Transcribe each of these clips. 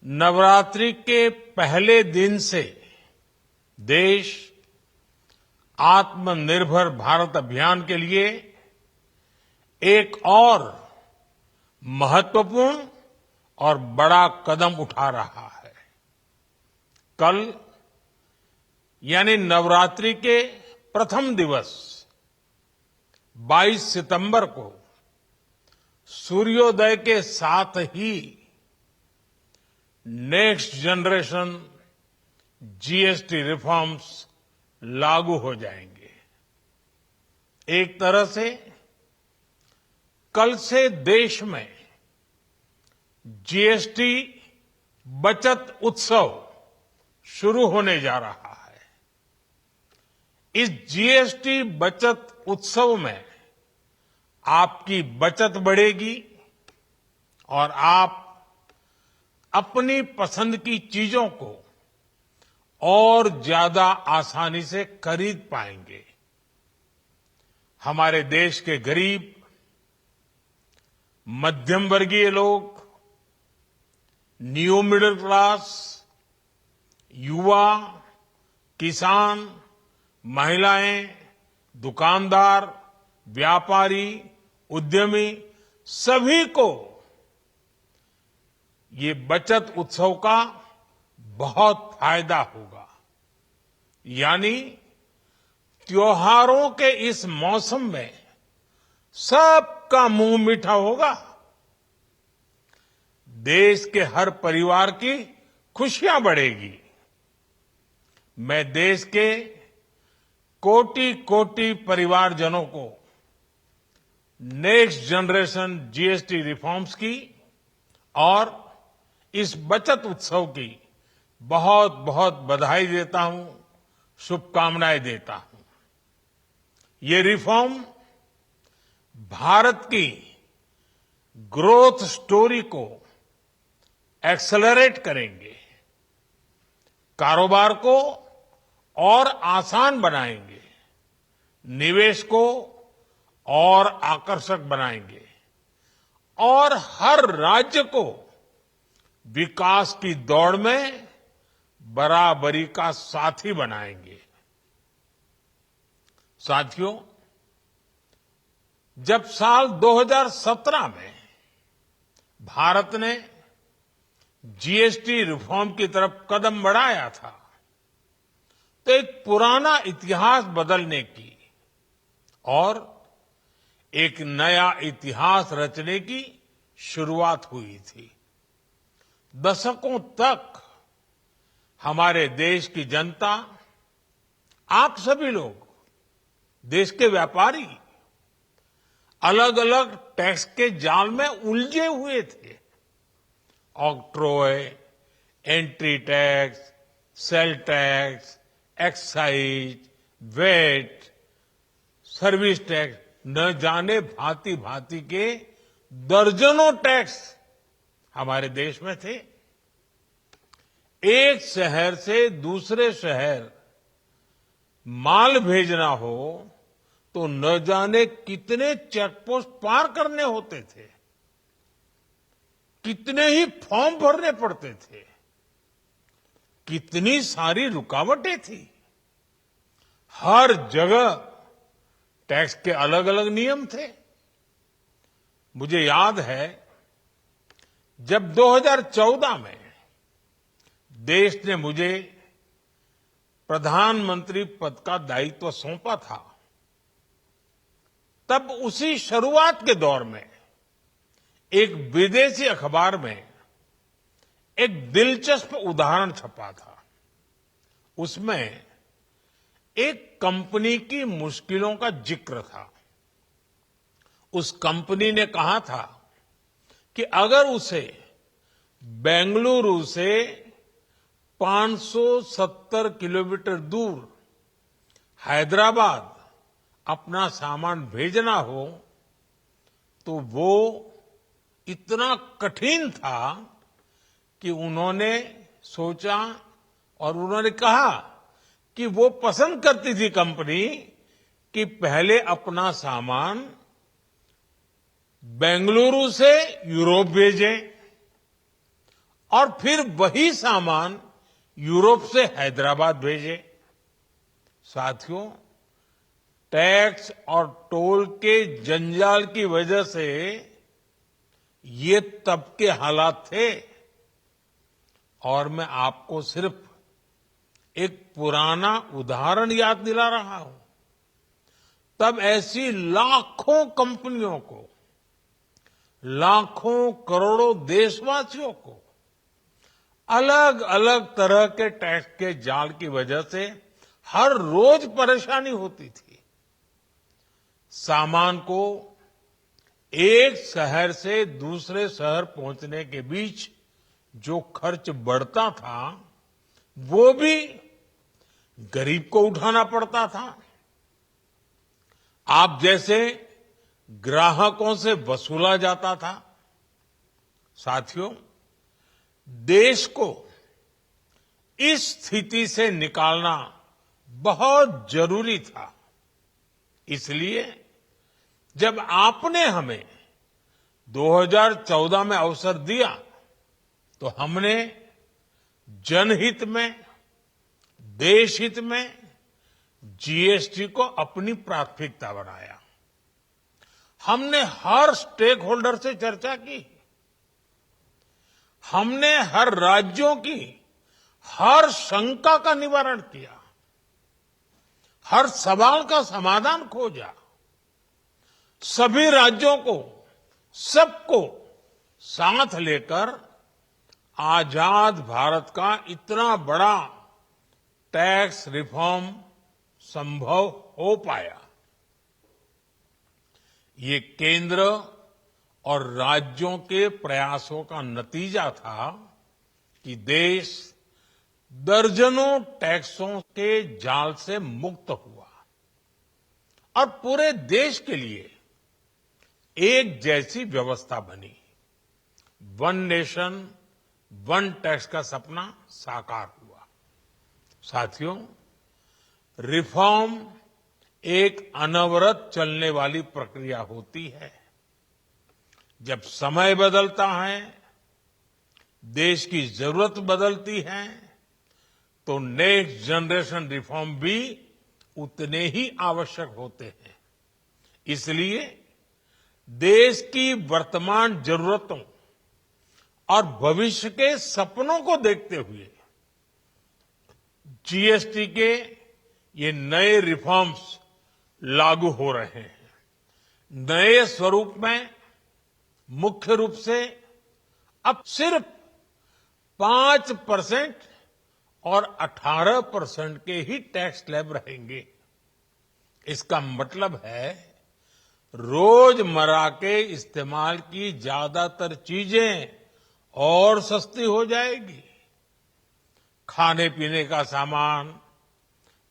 नवरात्रि के पहले दिन से देश आत्मनिर्भर भारत अभियान के लिए एक और महत्वपूर्ण और बड़ा कदम उठा रहा है। कल यानी नवरात्रि के प्रथम दिवस 22 सितंबर को सूर्योदय के साथ ही नेक्स्ट जनरेशन जीएसटी रिफॉर्म्स लागू हो जाएंगे। एक तरह से कल से देश में जीएसटी बचत उत्सव शुरू होने जा रहा है। इस जीएसटी बचत उत्सव में आपकी बचत बढ़ेगी और आप अपनी पसंद की चीजों को और ज्यादा आसानी से खरीद पाएंगे। हमारे देश के गरीब, मध्यम वर्गीय लोग, न्यू मिडिल क्लास, युवा, किसान, महिलाएं, दुकानदार, व्यापारी, उद्यमी सभी को ये बचत उत्सव का बहुत फायदा होगा। यानी त्योहारों के इस मौसम में सबका मुंह मीठा होगा। देश के हर परिवार की खुशियां बढ़ेगी। मैं देश के कोटि कोटि परिवारजनों को नेक्स्ट जनरेशन जीएसटी रिफॉर्म्स की और इस बचत उत्सव की बहुत बहुत बधाई देता हूं, शुभकामनाएं देता हूं। ये रिफॉर्म भारत की ग्रोथ स्टोरी को एक्सेलरेट करेंगे, कारोबार को और आसान बनाएंगे, निवेश को और आकर्षक बनाएंगे और हर राज्य को विकास की दौड़ में बराबरी का साथी बनाएंगे। साथियों, जब साल 2017 में भारत ने जीएसटी रिफॉर्म की तरफ कदम बढ़ाया था, तो एक पुराना इतिहास बदलने की और एक नया इतिहास रचने की शुरुआत हुई थी। दशकों तक हमारे देश की जनता, आप सभी लोग, देश के व्यापारी अलग अलग टैक्स के जाल में उलझे हुए थे। Octroi, entry tax, sale tax, excise, VAT, service tax, न जाने भांति भांति के दर्जनों टैक्स हमारे देश में थे। एक शहर से दूसरे शहर माल भेजना हो तो न जाने कितने चेकपोस्ट पार करने होते थे, कितने ही फॉर्म भरने पड़ते थे, कितनी सारी रुकावटें थी। हर जगह टैक्स के अलग अलग नियम थे। मुझे याद है जब 2014 में देश ने मुझे प्रधानमंत्री पद का दायित्व सौंपा था, तब उसी शुरुआत के दौर में एक विदेशी अखबार में एक दिलचस्प उदाहरण छपा था। उसमें एक कंपनी की मुश्किलों का जिक्र था। उस कंपनी ने कहा था कि अगर उसे बेंगलुरु से 570 किलोमीटर दूर हैदराबाद अपना सामान भेजना हो तो वो इतना कठिन था कि उन्होंने सोचा और उन्होंने कहा कि वो पसंद करती थी कंपनी कि पहले अपना सामान बेंगलुरु से यूरोप भेजें और फिर वही सामान यूरोप से हैदराबाद भेजे। साथियों, टैक्स और टोल के जंजाल की वजह से ये तब के हालात थे। और मैं आपको सिर्फ एक पुराना उदाहरण याद दिला रहा हूं। तब ऐसी लाखों कंपनियों को, लाखों करोड़ों देशवासियों को अलग अलग तरह के टैक्स के जाल की वजह से हर रोज परेशानी होती थी। सामान को एक शहर से दूसरे शहर पहुंचने के बीच जो खर्च बढ़ता था, वो भी गरीब को उठाना पड़ता था। आप जैसे ग्राहकों से वसूला जाता था। साथियों, देश को इस स्थिति से निकालना बहुत जरूरी था। इसलिए जब आपने हमें 2014 में अवसर दिया, तो हमने जनहित में, देशहित में जीएसटी को अपनी प्राथमिकता बनाया। हमने हर स्टेक होल्डर से चर्चा की। हमने हर राज्यों की हर शंका का निवारण किया, हर सवाल का समाधान खोजा। सभी राज्यों को, सबको साथ लेकर आजाद भारत का इतना बड़ा टैक्स रिफॉर्म संभव हो पाया। ये केंद्र और राज्यों के प्रयासों का नतीजा था कि देश दर्जनों टैक्सों के जाल से मुक्त हुआ और पूरे देश के लिए एक जैसी व्यवस्था बनी। वन नेशन वन टैक्स का सपना साकार हुआ। साथियों, रिफॉर्म एक अनवरत चलने वाली प्रक्रिया होती है। जब समय बदलता है, देश की जरूरत बदलती है, तो नेक्स्ट जनरेशन रिफॉर्म भी उतने ही आवश्यक होते हैं। इसलिए देश की वर्तमान जरूरतों और भविष्य के सपनों को देखते हुए जीएसटी के ये नए रिफॉर्म्स लागू हो रहे हैं। नए स्वरूप में मुख्य रूप से अब सिर्फ 5% और 18% के ही टैक्स स्लैब रहेंगे। इसका मतलब है रोजमर्रा के इस्तेमाल की ज्यादातर चीजें और सस्ती हो जाएगी। खाने पीने का सामान,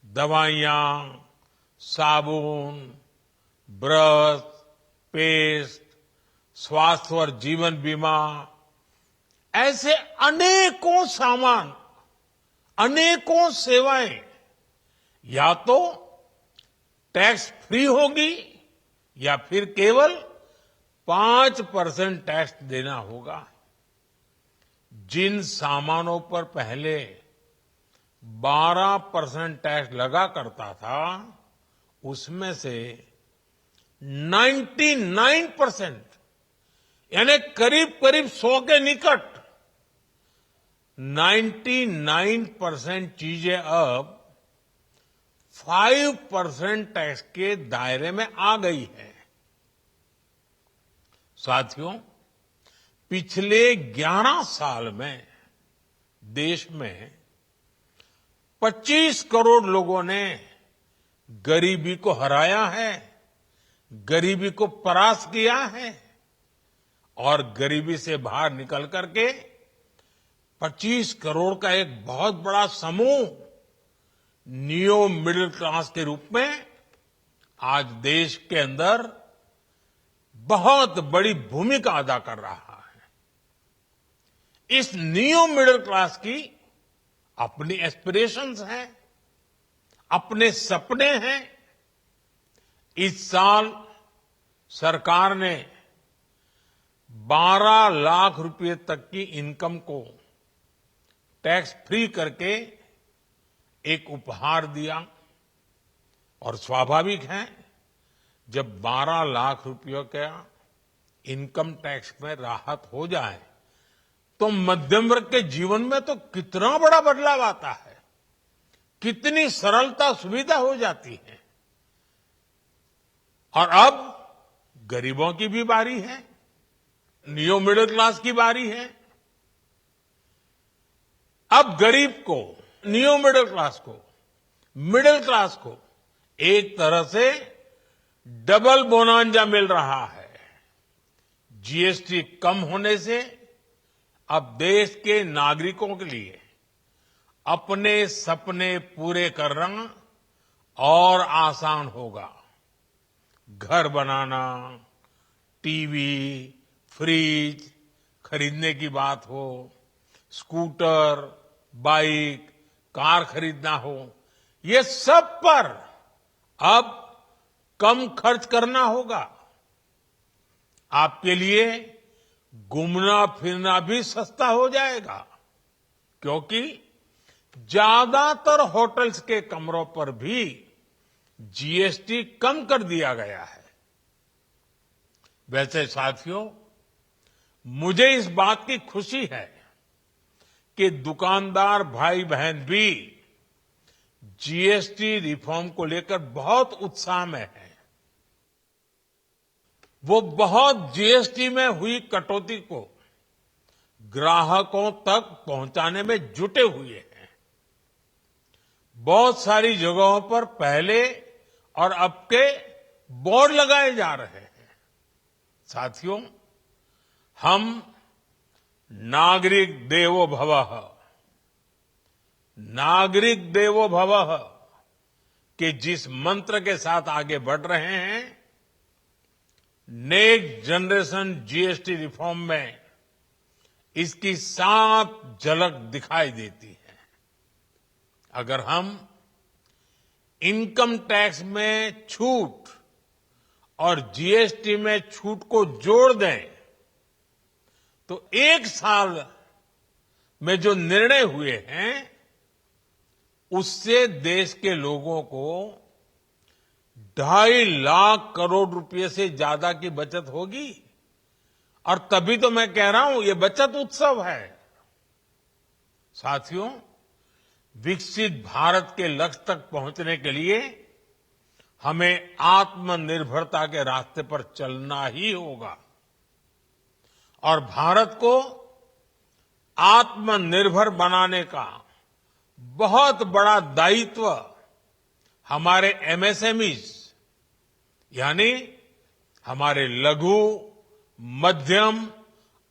दवाइयां, साबुन, ब्रश, पेस्ट, स्वास्थ्य और जीवन बीमा, ऐसे अनेकों सामान, अनेकों सेवाएं या तो टैक्स फ्री होगी या फिर केवल 5% टैक्स देना होगा। जिन सामानों पर पहले 12% टैक्स लगा करता था, उसमें से 99% यानी करीब करीब 100 के निकट 99% चीजें अब 5% टैक्स के दायरे में आ गई है। साथियों, पिछले 11 साल में देश में 25 करोड़ लोगों ने गरीबी को हराया है, गरीबी को परास्त किया है और गरीबी से बाहर निकल करके 25 करोड़ का एक बहुत बड़ा समूह नियो मिडिल क्लास के रूप में आज देश के अंदर बहुत बड़ी भूमिका अदा कर रहा है। इस नियो मिडिल क्लास की अपनी एस्पिरेशंस हैं, अपने सपने हैं। इस साल सरकार ने 12 लाख रुपए तक की इनकम को टैक्स फ्री करके एक उपहार दिया। और स्वाभाविक है, जब 12 लाख रुपयों का इनकम टैक्स में राहत हो जाए तो मध्यम वर्ग के जीवन में तो कितना बड़ा बदलाव आता है, कितनी सरलता सुविधा हो जाती है। और अब गरीबों की भी बारी है, नियो मिडिल क्लास की बारी है। अब गरीब को, नियो मिडिल क्लास को एक तरह से डबल बोनांजा मिल रहा है। जीएसटी कम होने से अब देश के नागरिकों के लिए अपने सपने पूरे करना और आसान होगा। घर बनाना, टीवी, फ्रिज खरीदने की बात हो, स्कूटर, बाइक, कार खरीदना हो, ये सब पर अब कम खर्च करना होगा। आपके लिए घूमना फिरना भी सस्ता हो जाएगा, क्योंकि ज्यादातर होटल्स के कमरों पर भी जीएसटी कम कर दिया गया है। वैसे साथियों, मुझे इस बात की खुशी है कि दुकानदार भाई बहन भी जीएसटी रिफॉर्म को लेकर बहुत उत्साह में हैं। वो बहुत जीएसटी में हुई कटौती को ग्राहकों तक पहुंचाने में जुटे हुए हैं। बहुत सारी जगहों पर पहले और अब के बोर्ड लगाए जा रहे हैं। साथियों, हम नागरिक देवो भवः के जिस मंत्र के साथ आगे बढ़ रहे हैं, नेक्स्ट जनरेशन जीएसटी रिफॉर्म में इसकी साफ झलक दिखाई देती है। अगर हम इनकम टैक्स में छूट और जीएसटी में छूट को जोड़ दें तो एक साल में जो निर्णय हुए हैं उससे देश के लोगों को 2.5 लाख करोड़ रुपए से ज्यादा की बचत होगी। और तभी तो मैं कह रहा हूं, ये बचत उत्सव है। साथियों, विकसित भारत के लक्ष्य तक पहुंचने के लिए हमें आत्मनिर्भरता के रास्ते पर चलना ही होगा। और भारत को आत्मनिर्भर बनाने का बहुत बड़ा दायित्व हमारे एमएसएमईज यानी हमारे लघु, मध्यम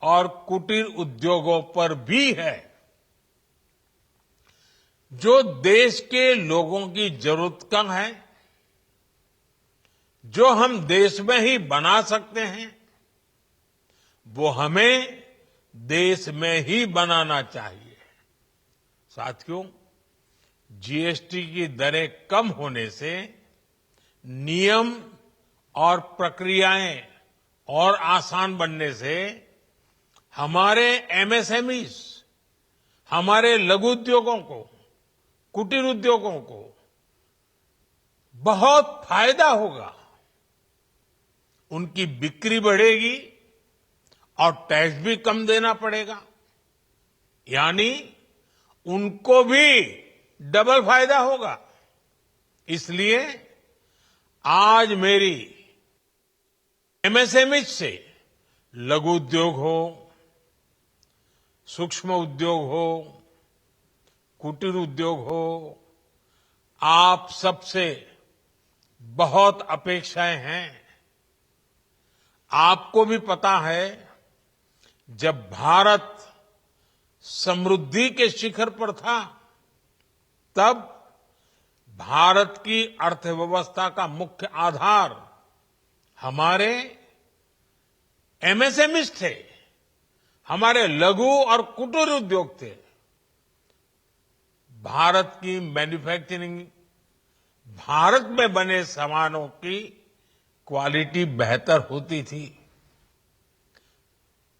और कुटीर उद्योगों पर भी है, जो देश के लोगों की जरूरत कम है, जो हम देश में ही बना सकते हैं, वो हमें देश में ही बनाना चाहिए। साथियों, जीएसटी की दरें कम होने से नियम और प्रक्रियाएं और आसान बनने से हमारे एमएसएमईज, हमारे लघु उद्योगों को, कुटीर उद्योगों को बहुत फायदा होगा। उनकी बिक्री बढ़ेगी और टैक्स भी कम देना पड़ेगा, यानी उनको भी डबल फायदा होगा। इसलिए आज मेरी एमएसएमई से लघु उद्योग हो, सूक्ष्म उद्योग हो, कुटीर उद्योग हो, आप सबसे बहुत अपेक्षाएं हैं। आपको भी पता है, जब भारत समृद्धि के शिखर पर था, तब भारत की अर्थव्यवस्था का मुख्य आधार हमारे एमएसएमईज थे, हमारे लघु और कुटीर उद्योग थे। भारत की मैन्युफैक्चरिंग, भारत में बने सामानों की क्वालिटी बेहतर होती थी।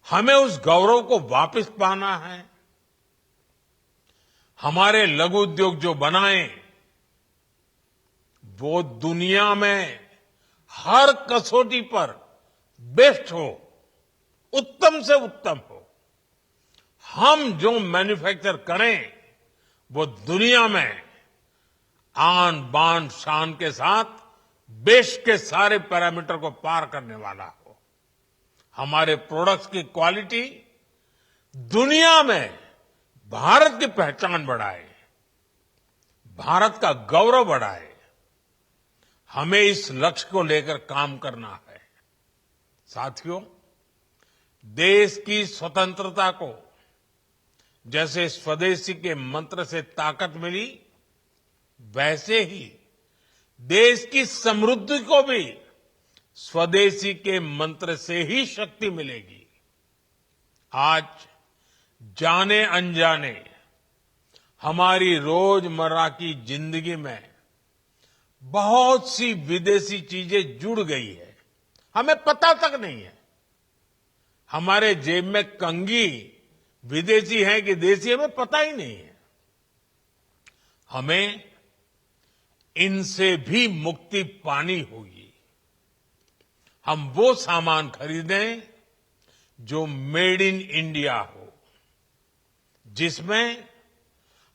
हमें उस गौरव को वापस पाना है। हमारे लघु उद्योग जो बनाए वो दुनिया में हर कसौटी पर बेस्ट हो, उत्तम से उत्तम हो। हम जो मैन्युफैक्चर करें वो दुनिया में आन बान शान के साथ देश के सारे पैरामीटर को पार करने वाला हो। हमारे प्रोडक्ट्स की क्वालिटी दुनिया में भारत की पहचान बढ़ाए, भारत का गौरव बढ़ाए। हमें इस लक्ष्य को लेकर काम करना है। साथियों, देश की स्वतंत्रता को जैसे स्वदेशी के मंत्र से ताकत मिली, वैसे ही देश की समृद्धि को भी स्वदेशी के मंत्र से ही शक्ति मिलेगी। आज जाने अनजाने हमारी रोजमर्रा की जिंदगी में बहुत सी विदेशी चीजें जुड़ गई है, हमें पता तक नहीं है। हमारे जेब में कंघी विदेशी है कि देसी, हमें पता ही नहीं है। हमें इनसे भी मुक्ति पानी होगी। हम वो सामान खरीदें जो मेड इन इंडिया हो, जिसमें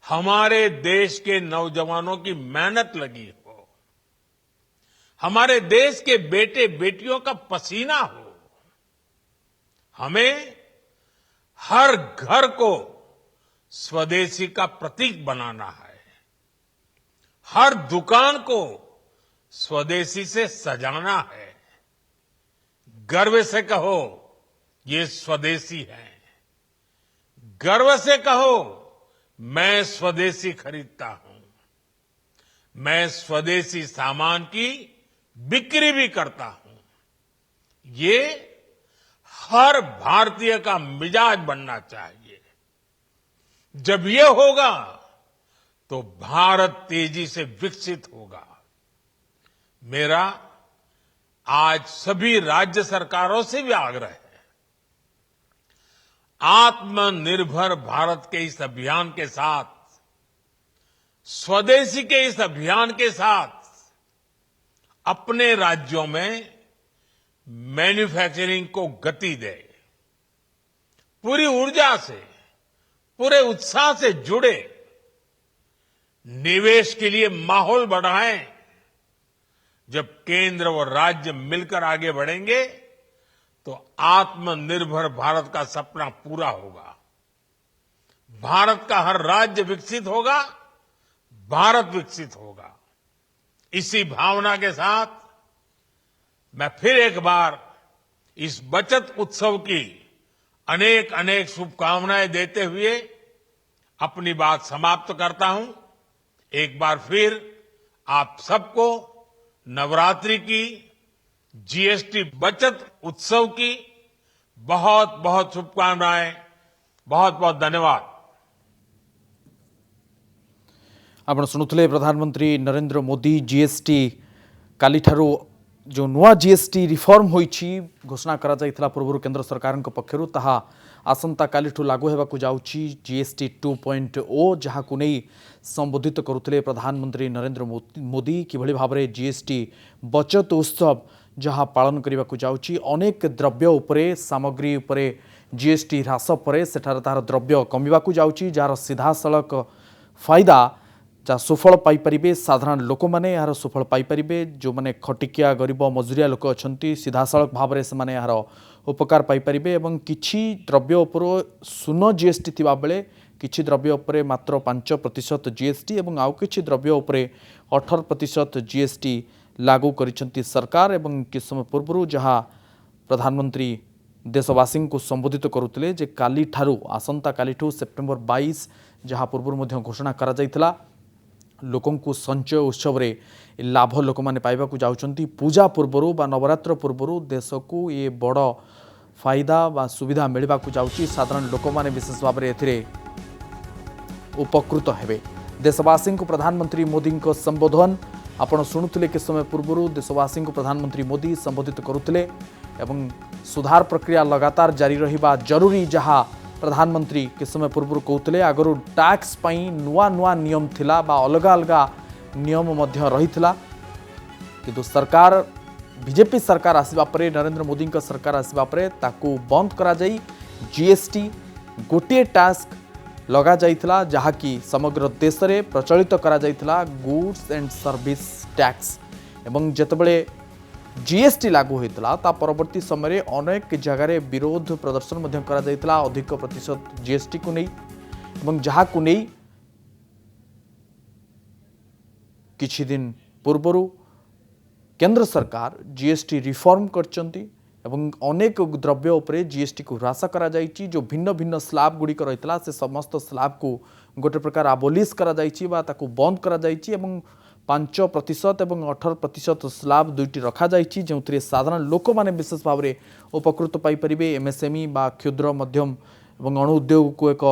हमारे देश के नौजवानों की मेहनत लगी हो, हमारे देश के बेटे बेटियों का पसीना हो। हमें हर घर को स्वदेशी का प्रतीक बनाना है, हर दुकान को स्वदेशी से सजाना है। गर्व से कहो ये स्वदेशी है, गर्व से कहो मैं स्वदेशी खरीदता हूं, मैं स्वदेशी सामान की बिक्री भी करता हूं। ये हर भारतीय का मिजाज बनना चाहिए। जब ये होगा तो भारत तेजी से विकसित होगा। मेरा आज सभी राज्य सरकारों से भी आग्रह है, आत्मनिर्भर भारत के इस अभियान के साथ, स्वदेशी के इस अभियान के साथ अपने राज्यों में मैन्युफैक्चरिंग को गति दे, पूरी ऊर्जा से, पूरे उत्साह से जुड़े, निवेश के लिए माहौल बढ़ाएं। जब केंद्र और राज्य मिलकर आगे बढ़ेंगे तो आत्मनिर्भर भारत का सपना पूरा होगा। भारत का हर राज्य विकसित होगा, भारत विकसित होगा। इसी भावना के साथ मैं फिर एक बार इस बचत उत्सव की अनेक अनेक शुभकामनाएं देते हुए अपनी बात समाप्त करता हूं। एक बार फिर आप सबको नवरात्रि की, जीएसटी बचत उत्सव की बहुत बहुत शुभकामनाएं। बहुत बहुत धन्यवाद। आपण शुणुले प्रधानमंत्री नरेंद्र मोदी जीएसटी काली ठारू जो नुआ जीएसटी रिफॉर्म होईछि घोषणा करा जाइथिला पूर्व केंद्र सरकार पक्षरु ताहा आसंता कालीठू लागू हेबाकू जाउछि जीएसटी 2.0 जहाकू नहीं संबोधित करुथिले प्रधानमंत्री नरेंद्र मोदी किभଳି भाबरे जीएसटी बचत उत्सव जहाँ पालन करने जाउछि अनेक द्रव्य उपरे सामग्री उपरे जीएसटी ह्रास पर सेठार तार द्रव्य कमिबाकू जाउछि जार सीधा सड़क फायदा जहाँ सुफल पाइपर साधारण लोक मैंने यार सुफल पाइपर जो मैंने खटिकिया गरीब मजुरिया लोक अच्छा सीधा सड़क भाव में से यार उपकार पाइपर एवं किछि द्रव्य उपर शून्य जीएसटी थिबा बेले किछि द्रव्य उपर मात्र 5% जीएसटी एवं आउ किछि द्रव्य उपर 18% जीएसटी लागू करिसेंती सरकार एवं किछ समय पूर्व जहाँ प्रधानमंत्री देशवासी को संबोधित करुले जे काली ठारू आसंता कालीठू सेप्टेम्बर 22 जहाँ पूर्व मध्य घोषणा करा जाइथिला लोकंकु संचय उत्सव रे लाभ लोक माने पाइबा को जाउछंती पूजा पूर्वरु बा नवरात्र पूर्वरु देश को ये बड़ फायदा बा सुविधा मिलवा को जाउची साधारण लोक माने विशेष भाव में एथिरे उपकृत हेबे। देशवासी को प्रधानमंत्री मोदी को संबोधन आपण शुणुले कि समय पूर्व देशवासी को प्रधानमंत्री मोदी संबोधित करुले एवं सुधार प्रक्रिया लगातार जारी रहिबा जरूरी जहाँ प्रधानमंत्री किस समय पूर्व कहते आगु टैक्स नुआ नुआ नियम थिला बा अलग अलग नियम मध्य रहिथिला किंतु सरकार बीजेपी सरकार आसिबा परे नरेंद्र मोदी का सरकार आसिबा परे ताकू बंद करा जाई जीएसटी गोटे टास्क लगा जाइथिला जहाँकि समग्र देश में प्रचलित करा जाइथिला गुड्स एंड सर्विस टैक्स एवं जेतबेले जीएसटी लागू होता ता परवर्ती समय अनेक जगह विरोध प्रदर्शन मध्य करा जाइथिला अधिक प्रतिशत जीएसटी को नहीं एवं जहाँ को नहीं किछि दिन पूर्वरु केंद्र सरकार जीएसटी रिफॉर्म करचंती एवं अनेक द्रव्य उपरे जीएसटी को ह्रास करा जाइछि जो भिन्न भिन्न स्लैब गुड़ी रहितला से समस्त स्लैब को गोटे प्रकार आबोलिश करा जाइछि बा ताकू बंद करा जाइछि एवं 5% एवं 18% स्लैब दुईटी रखा जाइछि जोंथरे साधारण लोक माने विशेष भाव में उपकृत पाई परिबे एमएसएमई बा क्षुद्र मध्यम एवं अणु उद्योग को एक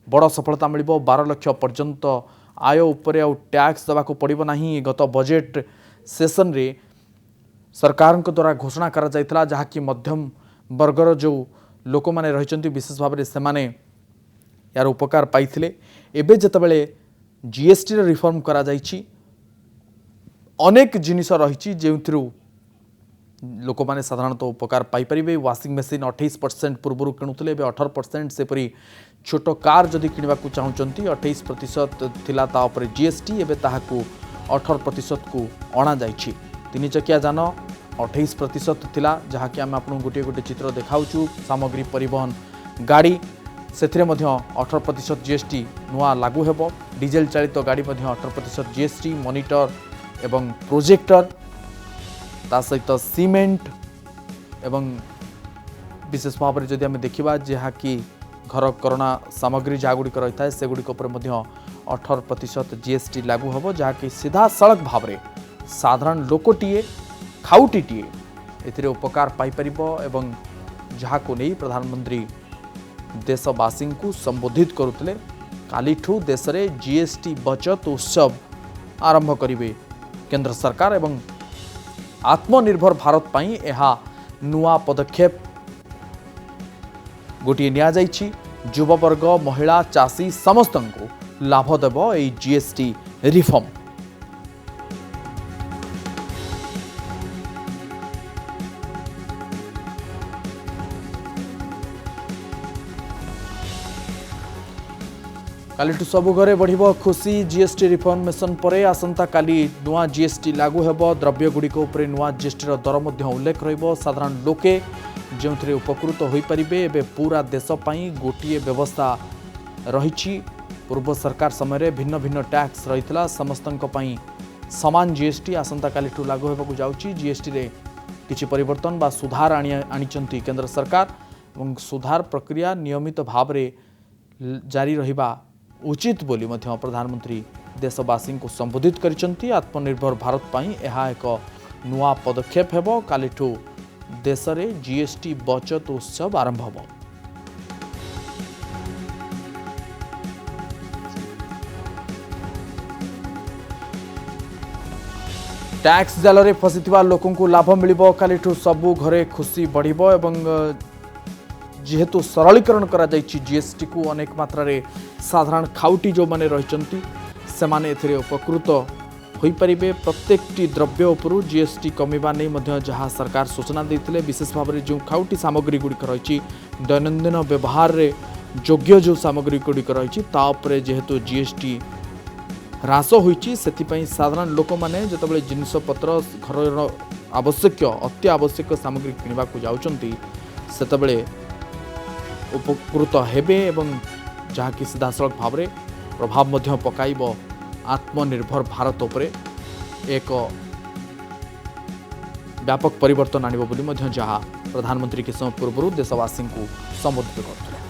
बड़ सफलता मिलिबो 12 लाख पर्यंत आय उपरे आ टैक्स देवा को पड़िबो नाही। गत बजेट सेशन रे सरकार द्वारा घोषणा करा जाइतला जहाँ कि मध्यम वर्गर जो लोक माने रहिचंती विशेष भाव में सेमाने यार उपकार पाइथिले एबे जतबेले जीएसटी रे रिफॉर्म करा जाइछि अनेक जिनिस रही जो लोक मैंने साधारणतः उपकार पाइपर वाशिंग मशीन 28% पूर्व किणुले 18% सेपरी छोट कार जदि किणवा चाहूँगी 28% थिला ता उपरे जीएसटी एवं ताहाकू 18% को अणा जाइछि। 3 चकिया जान 28% थिला जहाँ कि आम आपको गोटे गोटे चित्र देखाऊँ सामग्री परिवहन गाड़ी से 18% जीएसटी नुआ लागू हेबो डीजेल चालित गाड़ी 18% जीएसटी मॉनिटर एवं प्रोजेक्टर ता सहित सीमेंट एवं विशेष भाव में जदि आम देखा जहाँ कि घर करुणा सामग्री जहाँ गुड़िक रही है से गुड़िक 18% जीएसटी लागू हम जहाँकि सीधा सड़क भाव में साधारण लोकटीए खाउटीटीए ए उपकार पाइपर एवं जहाँ को नहीं प्रधानमंत्री देशवासी को संबोधित करुले कालीठू देश में जीएसटी बचत उत्सव आरंभ करेंगे केंद्र सरकार एवं आत्मनिर्भर भारत पाई यह नुआ पदक्षेप गोटे नि युववर्ग महिला चाषी समस्त को लाभ देव ए जीएसटी रिफॉर्म। कालीठू सबु घरे बढ़िबो खुशी जीएसटी रिफॉर्मेशन परे आसंता काली नुआ जीएसटी लागू हेबो द्रव्य गुड़िक उपरे नुआ जीएसटी दर मध्य उल्लेख रहिबो साधारण लोके जो उपकृत हो पारिबे एबे पूरा देश पई गोटिए व्यवस्था रहिछि। पूर्व सरकार समय भिन्न भिन्न टैक्स रहितला समस्तंक पई समान जीएसटी आसंता कालीठू लागू हेबाकू जाउछि। जीएसटी रे किछि परिवर्तन बा सुधार आनिचंती केंद्र सरकार एवं सुधार प्रक्रिया नियमित भाव रे जारी रहिबा उचित बोली मध्य प्रधानमंत्री देशवासी को संबोधित करिसंती। आत्मनिर्भर भारत पाई यह एक नुआ पदक्षेप हेबो कालीठू देश में जीएसटी बचत उत्सव आरंभ हेबो। टैक्स जाल रे फसिथिबा लोकन को लाभ मिलिबो कालीठू सबु घरे खुशी बढ़िबो एवं जेहेतु सरलीकरण करा जाइछि जीएसटी को अनेक मात्रा रे साधारण खाउटी जो माने रहिचंती से माने एथिरे उपकृत होई परिबे। प्रत्येकटी द्रव्य उपरु जीएसटी कमिबा नै मध्य जहाँ सरकार सूचना देथिले विशेष भाव में जो खाउटी सामग्री गुड़िक रही दैनंदिन व्यवहार रे योग्य जो सामग्री गुड़िक रही ता उपरे जेहेतु जीएसटी ह्रास होइछि सेथिपई साधारण लोक माने जतबेले जिनिस पत्र घर आवश्यक अति आवश्यक सामग्री किनिबा को जाउचंती सेतबेले उपकृत हेबे एवं जहाँकि सीधासलख भाव में प्रभाव मध्य पकाइब आत्मनिर्भर भारत उपरे एक व्यापक परिवर्तन आनिब बोली मध्य जहाँ प्रधानमंत्री के समय पूर्व देशवासी को संबोधित करथिले।